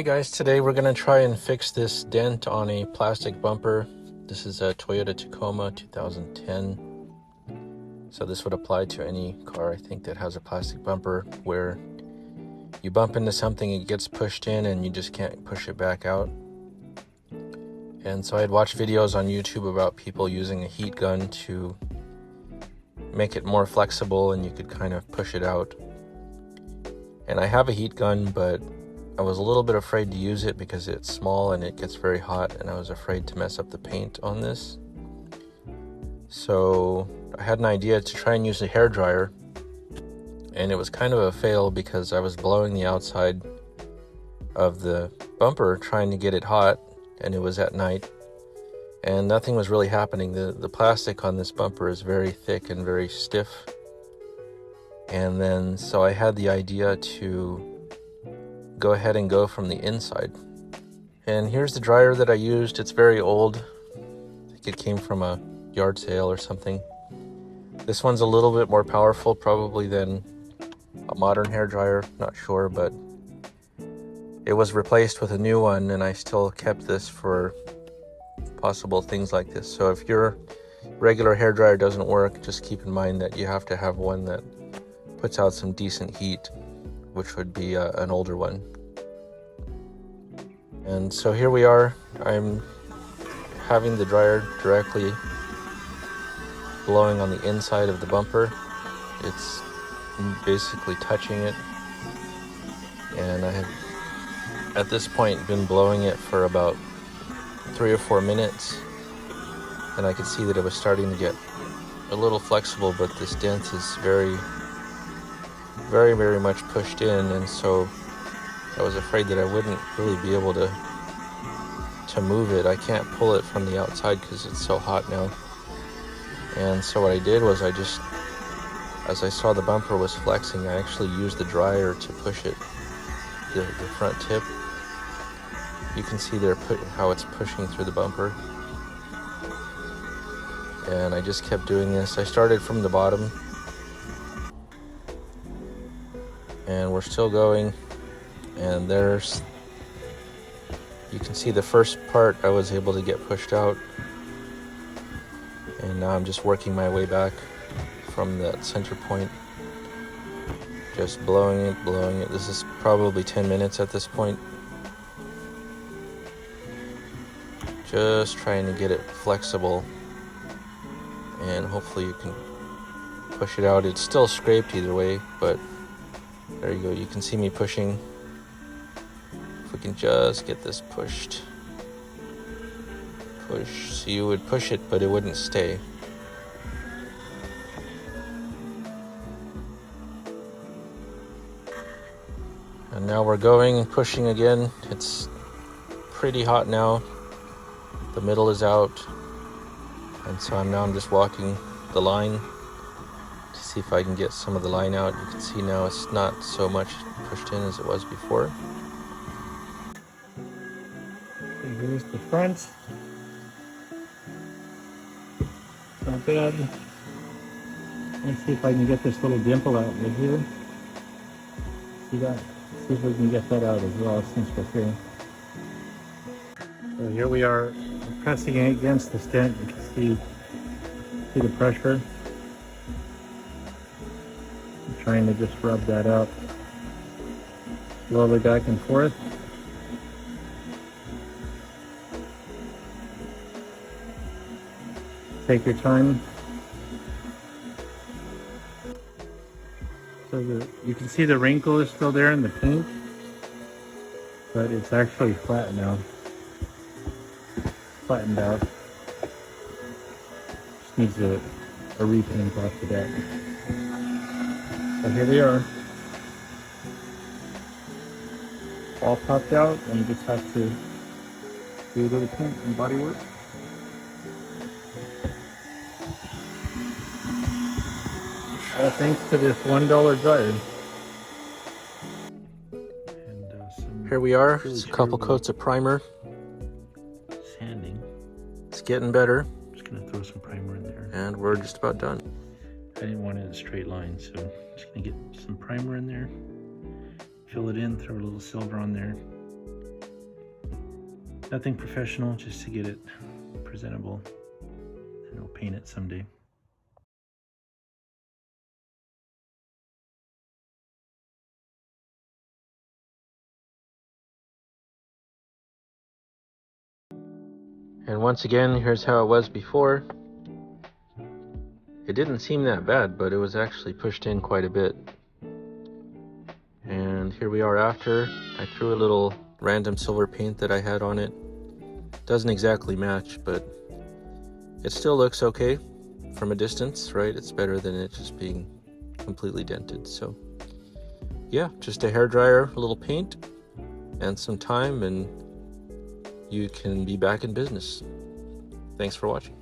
Alright guys, today we're going to try and fix this dent on a plastic bumper. This is a Toyota Tacoma 2010. So this would apply to any car, I think, that has a plastic bumper where you bump into something, it gets pushed in and you just can't push it back out. And so I had watched videos on YouTube about people using a heat gun to make it more flexible and you could kind of push it out. And I have a heat gun, but I was a little bit afraid to use it because it's small and it gets very hot, and I was afraid to mess up the paint on this. So I had an idea to try and use a hairdryer, and it was kind of a fail because I was blowing the outside of the bumper trying to get it hot, and it was at night and nothing was really happening. The plastic on this bumper is very thick and very stiff. And then so I had the idea to go ahead and go from the inside. And here's the dryer that I used. It's very old. I think it came from a yard sale or something. This one's a little bit more powerful probably than a modern hair dryer, not sure, but it was replaced with a new one and I still kept this for possible things like this. So if your regular hair dryer doesn't work, just keep in mind that you have to have one that puts out some decent heat, which would be an older one. And so here we are. I'm having the dryer directly blowing on the inside of the bumper. It's basically touching it, and I have at this point been blowing it for about 3 or 4 minutes, and I could see that it was starting to get a little flexible, but this dent is very much pushed in, and so I was afraid that I wouldn't really be able to move it. I can't pull it from the outside because it's so hot now. And so what I did was as I saw the bumper was flexing, I actually used the dryer to push it, the front tip. You can see there how it's pushing through the bumper. And I just kept doing this. I started from the bottom, and we're still going, and you can see the first part I was able to get pushed out, and now I'm just working my way back from that center point, just blowing it. This is probably 10 minutes at this point, just trying to get it flexible, and hopefully you can push it out. It's still scraped either way, but there you go. You can see me pushing. If we can just get this pushed. Push. So you would push it, but it wouldn't stay. And now we're going and pushing again. It's pretty hot now. The middle is out. And so I'm just walking the line to see if I can get some of the line out. You can see now it's not so much pushed in as it was before. Here's the front. Not bad. Let's see if I can get this little dimple out right here. See that? See if we can get that out as well since we're here. So here we are pressing against this dent. You can see the pressure. I'm trying to just rub that out slowly back and forth. Take your time. So you can see the wrinkle is still there in the paint, but it's actually flat now. Flattened out. Just needs a repaint off the deck. So here we are. All popped out, and you just have to do a little paint and body work. All thanks to this $1 dryer. Here we are. It's a couple coats of primer. Sanding. It's getting better. I'm just gonna throw some primer in there. And we're just about done. I didn't want it in a straight line, so I'm just gonna get some primer in there. Fill it in, throw a little silver on there. Nothing professional, just to get it presentable, and we'll paint it someday. And once again, here's how it was before. It didn't seem that bad, but it was actually pushed in quite a bit. And here we are after. I threw a little random silver paint that I had on it. Doesn't exactly match, but it still looks okay from a distance, right? It's better than it just being completely dented. So yeah, just a hairdryer, a little paint, and some time, and you can be back in business. Thanks for watching.